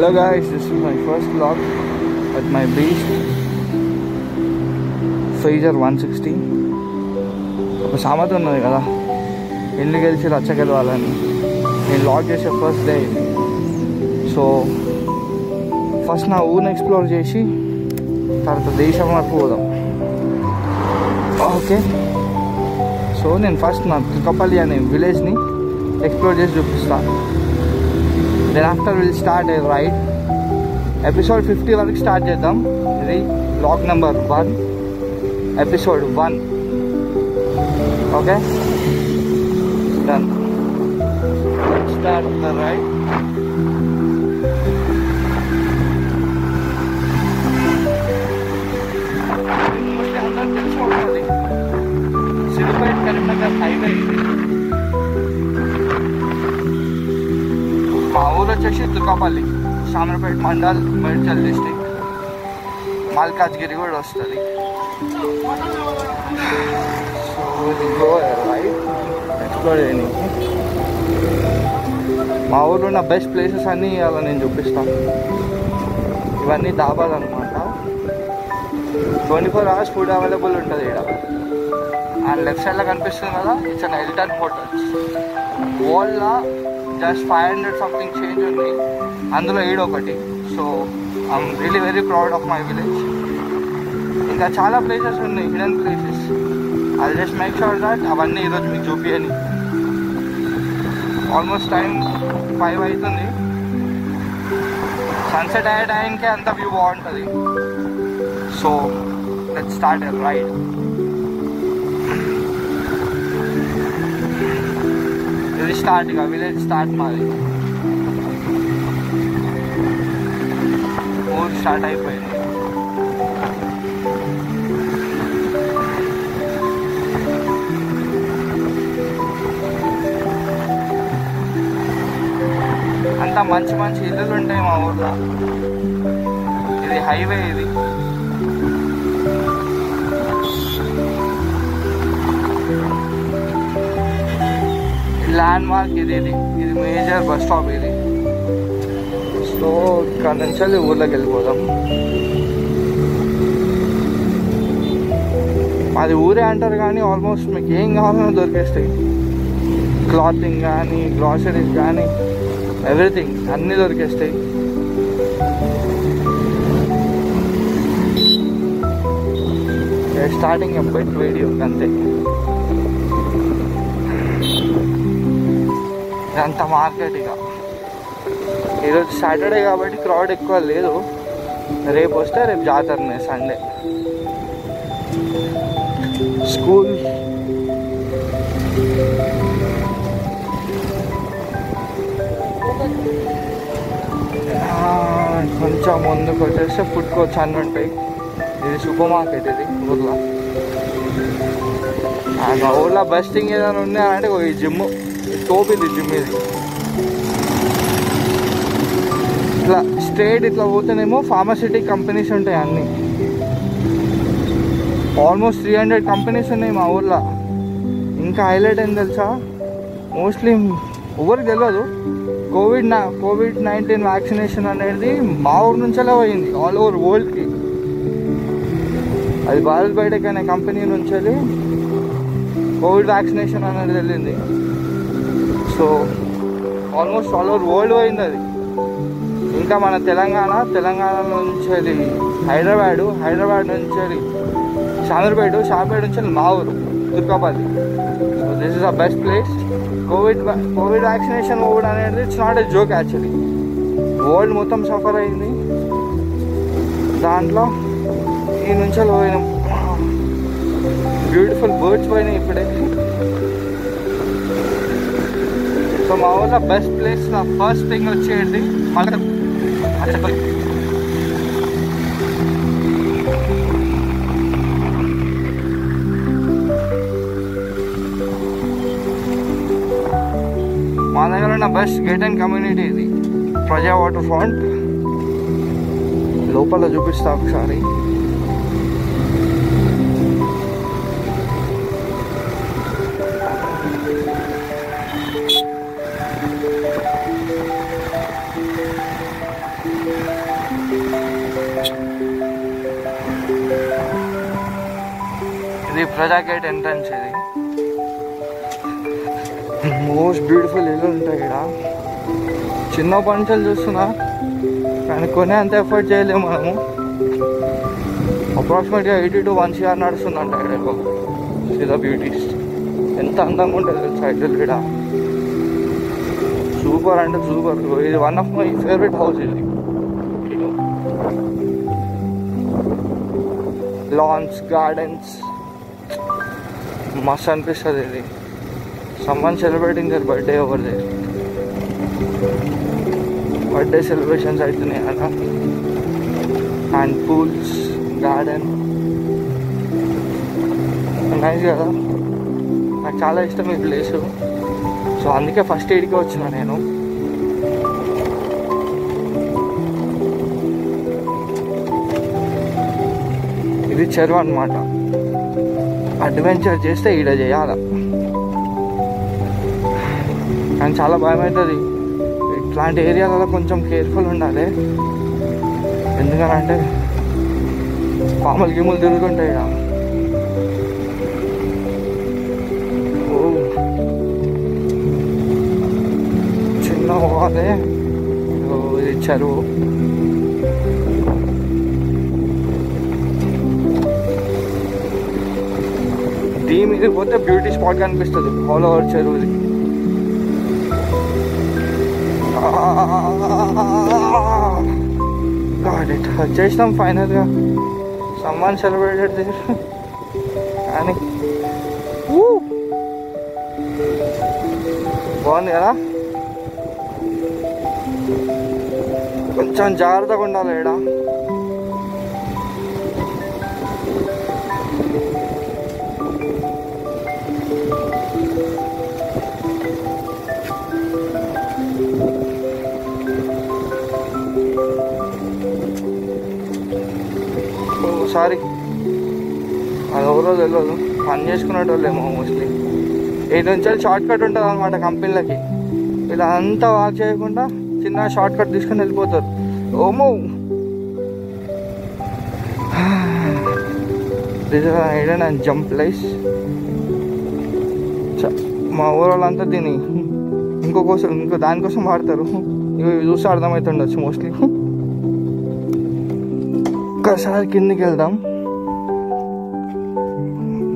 Hello guys, this is my first vlog at my beast Phaser 160. ఒక సామెత ఉన్నది కదా, ఇల్లు గెలిచి రచ్చ గెలవాలని. నేను వ్లాగ్ చేసే ఫస్ట్ డే ఇది. సో ఫస్ట్ నా ఊరిని ఎక్స్ప్లోర్ చేసి తర్వాత దేశం వరకు పోదాం. ఓకే, సో నేను ఫస్ట్ నా తుకపల్లి అనే విలేజ్ని ఎక్స్ప్లోర్ చేసి చూపిస్తాను. Then after we'll start a ride. Episode 50 వరకు స్టార్ట్ చేద్దాం. ఇది vlog number 1, episode 1. Okay, done. Let's start the ride. అందరూ తెలుసుకోవాలి, సిద్దిపేట కరీంనగర్ హైవే ఇది. మా ఊరు వచ్చేసి తుకపల్లి, సామర్పేట మండల్, మేడ్చల్ డిస్ట్రిక్ట్, మల్కాజ్గిరి కూడా వస్తుంది. సో గో రైట్ ఎక్స్ప్లోర్ చేయడానికి. మా ఊళ్ళో ఉన్న బెస్ట్ ప్లేసెస్ అన్నీ అలా నేను చూపిస్తాను. ఇవన్నీ దాబాలు అనమాట. 24 hours ఫుడ్ అవైలబుల్ ఉంటుంది ఇక్కడ. అండ్ లెఫ్ట్ సైడ్లో కనిపిస్తుంది కదా, ఇట్స్ అన్ ఎల్టన్ హోటల్స్. వాల్లో జస్ట్ 500 సంథింగ్ చేంజ్ ఉంది, అందులో ఈడొకటి. So I'm really very proud of my village. ఇంకా చాలా ప్లేసెస్ ఉన్నాయి, hidden places. I just make sure that అవన్నీ ఈరోజు మీకు చూపించని. ఆల్మోస్ట్ టైం 5 అవుతుంది. సన్సెట్ అయ్యే టైంకే అంత వ్యూ బాగుంటుంది. So let's start a ride. ఇది స్టార్ట్, ఇక విలేజ్ స్టార్ట్. మాది ఊరు స్టార్ట్ అయిపోయింది. అంతా మంచి మంచి ఇల్లులు ఉంటాయి మా ఊర్లో. ఇది హైవే. ఇది ల్యాండ్ మార్క్. ఇది మేజర్ బస్ స్టాప్ ఇది. సో ఇక్కడ నుంచి ఊర్లోకి వెళ్ళిపోదాం. అది ఊరే అంటారు కానీ ఆల్మోస్ట్ మీకు ఏం కావాలన్నా దొరికేస్తాయి. క్లాతింగ్ కానీ, గ్రాసరీస్ కానీ, ఎవ్రీథింగ్ అన్నీ దొరికేస్తాయి. స్టార్టింగ్ ఎప్పుడు వీడియో అంతే. ఇదంతా మార్కెట్. ఇక ఈరోజు సాటర్డే కాబట్టి క్రౌడ్ ఎక్కువ లేదు. రేపు వస్తే రేపు జాతరనే, సండే. స్కూల్ కొంచెం ముందుకు వచ్చేస్తే ఫుడ్ కోర్ట్స్ అన్నీ ఉంటాయి. ఇది సూపర్ మార్కెట్ ఇది ఊర్లో. మా ఊర్లో బెస్ట్ థింగ్ ఏదైనా ఉంది అంటే ఈ జిమ్. తోపిది జిమ్ ఇది. ఇట్లా స్ట్రేట్ ఇట్లా పోతేనేమో ఫార్మాసిటిక్ కంపెనీస్ ఉంటాయి అన్నీ. ఆల్మోస్ట్ 300 కంపెనీస్ ఉన్నాయి మా ఊర్లో. ఇంకా హైలైట్ ఏం తెలుసా, మోస్ట్లీ ఎవరికి తెలియదు, కోవిడ్-19 వ్యాక్సినేషన్ అనేది మా ఊరు నుంచే పోయింది ఆల్ ఓవర్ వరల్డ్కి. అది భారత్ బయోటెక్ అనే కంపెనీ నుంచి కోవిడ్ వ్యాక్సినేషన్ అనేది వెళ్ళింది. So almost all over world పోయింది అది. ఇంకా మన తెలంగాణ నుంచి హైదరాబాద్ నుంచి షామీర్పేట నుంచి మా ఊరు Turkapalli. So this is the best place. Covid vaccination Covid అనేది it's not a joke actually. World మొత్తం సఫర్ అయింది దాంట్లో. ఈ నుంచి పోయినాం. బ్యూటిఫుల్ బర్డ్స్ పోయినాయి ఇప్పుడే. సో మా ఊళ్ళో బెస్ట్ ప్లేస్ నా ఫస్ట్ థింగ్ వచ్చేది మా దగ్గర ఉన్న బెస్ట్ గేటెడ్ కమ్యూనిటీ ఇది, ప్రజా వాటర్ ఫ్రంట్. లోపల చూపిస్తా ఒకసారి. ప్రజా గేట్ ఎంట్రన్స్ ఇది. మోస్ట్ బ్యూటిఫుల్ ఇల్లు ఉంటాయి ఇక్కడ. చిన్న పంటలు చూస్తున్నా కానీ కొనే అంత ఎఫర్ట్ చేయలేము మనము. అప్రాక్సిమేట్గా 80 to 1 CR నడుస్తుందంట ఇక్కడ. సీదా బ్యూటీస్ ఎంత అందంగా ఉంటుంది సైడ్ ఇక్కడ. సూపర్ అంటే సూపర్. ఇది one of my favourite house ఇది. లాన్స్, గార్డెన్స్ మస్తు అనిపిస్తుంది ఇది. someone celebrating their birthday over there. Birthday celebrations అవుతున్నాయి అక్కడ. అండ్ పూల్స్, గార్డెన్ నైస్ కదా. నాకు చాలా ఇష్టం ఈ ప్లేసు. సో అందుకే ఫస్ట్ ఎయిడ్కి వచ్చిన నేను. ఇది చెరువు అన్నమాట. అడ్వెంచర్ చేస్తే ఈడ చేయాల కానీ చాలా భయం అవుతుంది. ఇట్లాంటి ఏరియాలలో కొంచెం కేర్ఫుల్ ఉండాలి. ఎందుకనంటే పాములు గిములు తిరుగుతుంటాయి ఇక. చిన్న పోవాలి. ఇది చెరువు. దీని మీద పోతే బ్యూటీ స్పాట్ కనిపిస్తుంది ఆల్ ఓవర్ చెరువుది. వచ్చేసినాం ఫైనల్గా. సమ్మాన్ సెలబ్రేటెడ్ కానీ బాగుంది కదా. కొంచెం జాగ్రత్తగా ఉండాలి ఇక్కడ. ఒకసారి అది ఎవరో తెలియదు, పని చేసుకునేటోళ్ళేమో మోస్ట్లీ. ఇటు నుంచి షార్ట్ కట్ ఉంటుంది అనమాట కంపెనీలకి. ఇలా అంతా వాక్ చేయకుండా చిన్న షార్ట్ కట్ తీసుకొని వెళ్ళిపోతారు. ఓమో this is hidden and jump place. మా ఊరోళ్ళంతా దీన్ని ఇంకో దానికోసం వాడతారు. ఇవి చూస్తే అర్థమవుతుండొచ్చు మోస్ట్లీ. ఒక్కసారి కిందికి వెళ్దాం.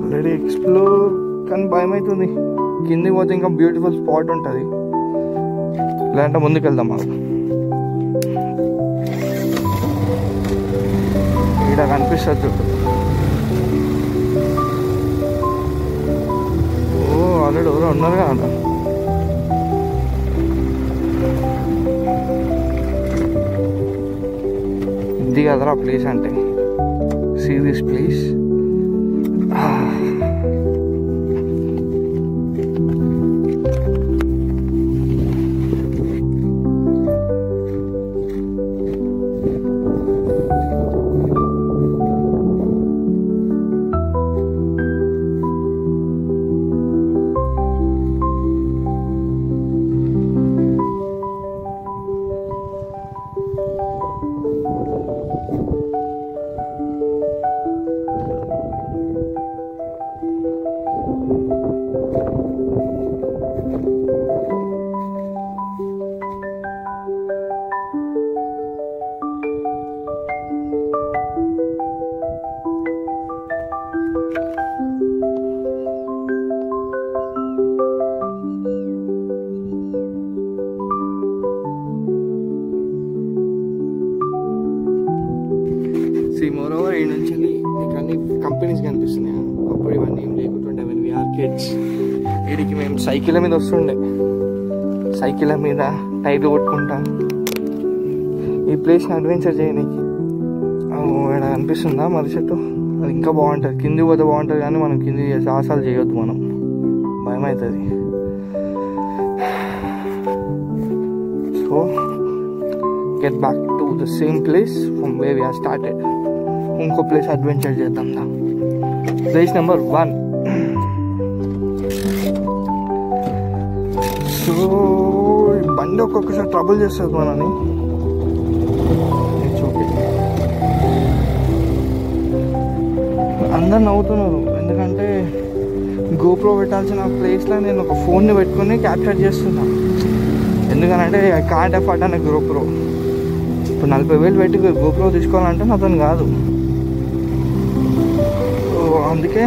ఆల్రెడీ ఎక్స్ప్లోర్ కానీ భయం అవుతుంది. కిందికి పోతే ఇంకా బ్యూటిఫుల్ స్పాట్ ఉంటుంది. లేదంటే ముందుకు వెళ్దాం. మాకు ఇక్కడ కనిపిస్తుంది చుట్టూ. ఓ ఆల్రెడీ ఎవరో ఉన్నారు కదా. ఇది కదరా ప్లేస్ అంటే. See this place. మోరోవర్ ఈ నుంచి మీకు అన్ని కంపెనీస్ కనిపిస్తున్నాయి. అప్పుడు ఇవన్నీ ఏం లేకుంటుండే. when we are kids వీడికి మేము సైకిళ్ళ మీద వస్తుండే. సైకిళ్ళ మీద టైర్లు కొట్టుకుంటాం. ఈ ప్లేస్ని అడ్వెంచర్ చేయడానికి ఇక్కడ కనిపిస్తుందా మరి చెట్టు. అది ఇంకా బాగుంటుంది. కింది పోతే బాగుంటుంది కానీ మనం కింది సాహసాలు చేయొద్దు. మనం భయం అవుతుంది. So get back to the same place from where we have started. ఇంకో ప్లేస్ అడ్వెంచర్ చేద్దాం. Place number 1. సో బండి ఒక్కొక్కసారి ట్రబుల్ చేస్తుంది మనని. అందరు నవ్వుతున్నారు ఎందుకంటే గోప్రో పెట్టాల్సిన ప్లేస్లో నేను ఒక ఫోన్ని పెట్టుకొని క్యాప్చర్ చేస్తున్నా. ఎందుకనంటే ఐ కాంట్ అఫోర్డ్ అనే గోప్రో. ఇప్పుడు 40,000 పెట్టి గోప్రో తీసుకోవాలంటే నాతో కాదు. అందుకే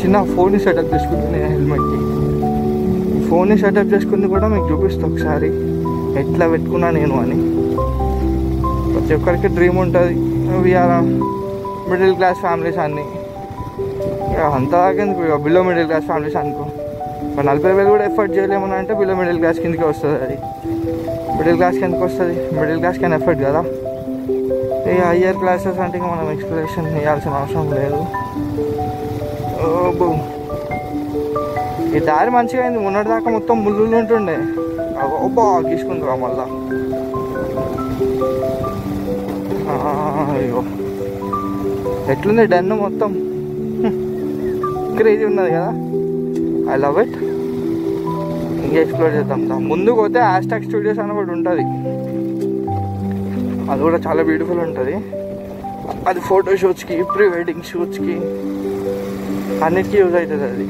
చిన్న ఫోన్ని సెటప్ చేసుకుంటున్నా హెల్మెట్కి. ఫోన్ని సెటప్ చేసుకుంది కూడా మీకు చూపిస్తా ఒకసారి ఎట్లా పెట్టుకున్నా నేను అని. ప్రతి ఒక్కరికి డ్రీమ్ ఉంటుంది. వీఆర్ మిడిల్ క్లాస్ ఫ్యామిలీస్ అన్నీ అంతదాకెందుకు, బిలో మిడిల్ క్లాస్ ఫ్యామిలీస్ అనుకో. మరి 40,000 కూడా ఎఫర్ట్ చేయలేమని అంటే బిలో మిడిల్ క్లాస్ కిందకి వస్తుంది. అది మిడిల్ క్లాస్ కిందకి వస్తుంది. మిడిల్ క్లాస్ కింద ఎఫర్ట్ కదా. ఇక హయ్యర్ క్లాసెస్ అంటే ఇక మనం ఎక్స్ప్లెనేషన్ చేయాల్సిన అవసరం లేదు. ఈ దారి మంచిగా అయింది. మొన్నటిదాకా మొత్తం ముళ్ళు ఉంటుండే. బాగా గీసుకుందిరా మళ్ళా. అయ్యో ఎట్లుంది డన్ను మొత్తం క్రేజీ ఉన్నది కదా. I love it. ఇంకా ఎక్స్ప్లోర్ చేద్దాం. ముందుకు పోతే హ్యాష్‌ట్యాగ్ స్టూడియోస్ అని ఒకటి ఉంటుంది. అది కూడా చాలా బ్యూటిఫుల్ ఉంటుంది. అది ఫోటో షూట్స్కి, ప్రీ వెడ్డింగ్ షూట్స్కి అన్నిటికీ యూజ్ అవుతుంది. అది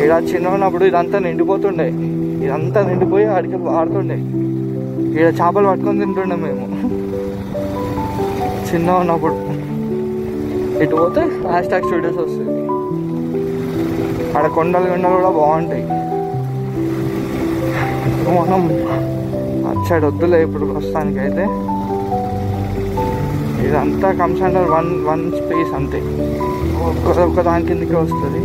ఇక్కడ చిన్న ఉన్నప్పుడు ఇదంతా నిండిపోతుండే. ఇదంతా నిండిపోయి ఆడికి ఆడుతుండే. ఇక్కడ చేపలు పట్టుకొని తింటుండే మేము చిన్న ఉన్నప్పుడు. ఇటు పోతే హ్యాష్‌ట్యాగ్ స్టూడియోస్ వస్తుంది. ఆడ కొండలు కూడా బాగుంటాయి. మనం అటు సైడ్ వద్దులే ఇప్పుడు ప్రస్తుతానికి అయితే. ఇదంతా కమ్స్ అండర్ వన్ స్పేస్ అంతే. ఒక్క దాని కిందకే వస్తుంది.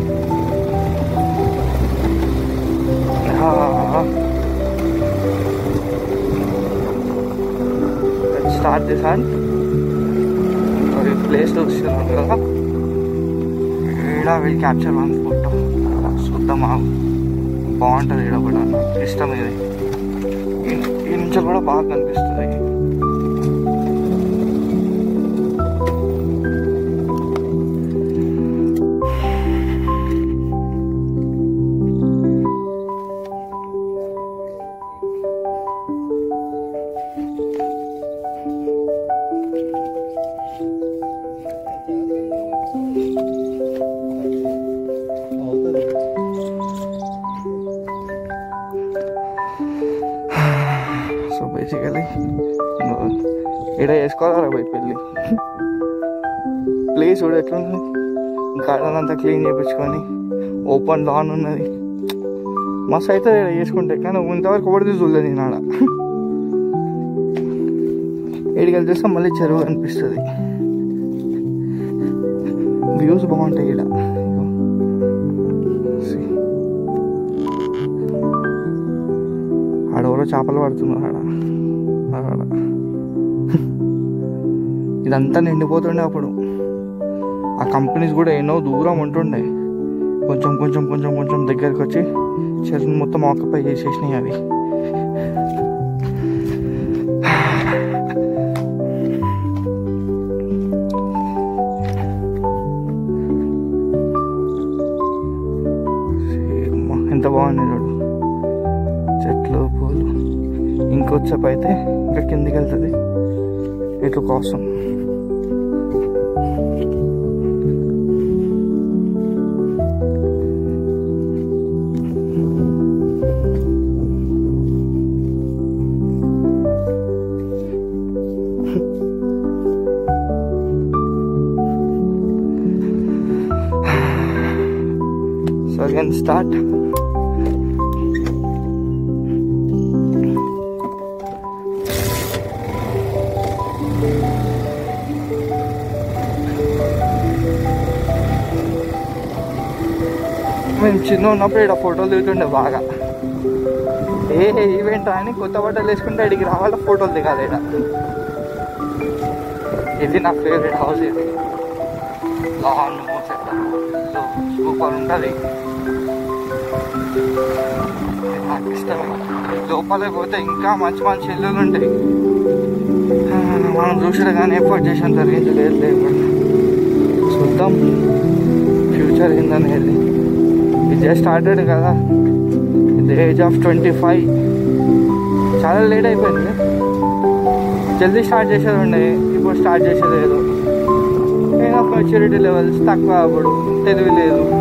స్టార్ట్ దిస్ అండ్ ప్లేస్ చూస్తున్నాం కదా. ఈడ వీళ్ళు క్యాప్చర్ 1 ఫోటో చూద్దామా. బాగుంటుంది. ఈడ కూడా ఇష్టం. ఇది ఈ నుంచి కూడా బాగా కనిపిస్తుంది. బేసికలీ ఇక్కడ వేసుకోవాలా పోయి పెళ్ళి. ప్లేస్ కూడా ఎట్లుంది. గార్డెన్ అంతా క్లీన్ చేయించుకొని ఓపెన్ లాన్ ఉన్నది. మస్తు అవుతుంది ఇక్కడ చేసుకుంటే. కానీ ఇంతవరకు ఒకటి చూడలేదు నేను ఆడ. ఏడికెళ్ళి చూస్తే మళ్ళీ చెరువు అనిపిస్తుంది. వ్యూస్ బాగుంటాయి ఇక్కడ. ఆడెవరో చేపలు పడుతున్నారు ఆడ. ఇదంతా నిండిపోతుండే అప్పుడు. ఆ కంపెనీస్ కూడా ఎన్నో దూరం ఉంటుండే. కొంచెం కొంచెం కొంచెం కొంచెం దగ్గరికి వచ్చి చెరువుని మొత్తం ఆక్యుపై చేసేసినాయి అవి. ఎంత బాగుంది చూడు. చెట్లు, పూలు. ఇంకొచ్చేపు అయితే ఇంకా కిందికి వెళ్తుంది ఇటు కోసం. So again start. మేము చిన్న ఉన్నప్పుడు ఇక్కడ ఫోటోలు దిగుతుండే బాగా. ఏ ఈవెంట్ అని కొత్త బట్టలు వేసుకుంటే ఇక్కడికి రావాల ఫోటోలు దిగాలి ఇక్కడ. ఇది నా ఫేవరెట్ హౌస్. ఇది లాన్ సూపర్ ఉంటుంది. నాకు ఇష్టం. లోపలికి పోతే ఇంకా మంచి మంచి ఇల్లులు ఉంటాయి. మనం చూసాడు కానీ ఎఫర్ట్ చేసాం జరిగించలేదు. చూద్దాం ఫ్యూచర్ ఏందనేది. ఇది జస్ట్ స్టార్టెడ్ కదా. The age of 25. చాలా లేట్ అయిపోయింది. జల్దీ స్టార్ట్ చేసేది ఉండే. ఇప్పుడు స్టార్ట్ చేసేది ఏదో మెచ్యూరిటీ లెవెల్స్ తక్కువ అవ్వడు, తెలివి లేదు.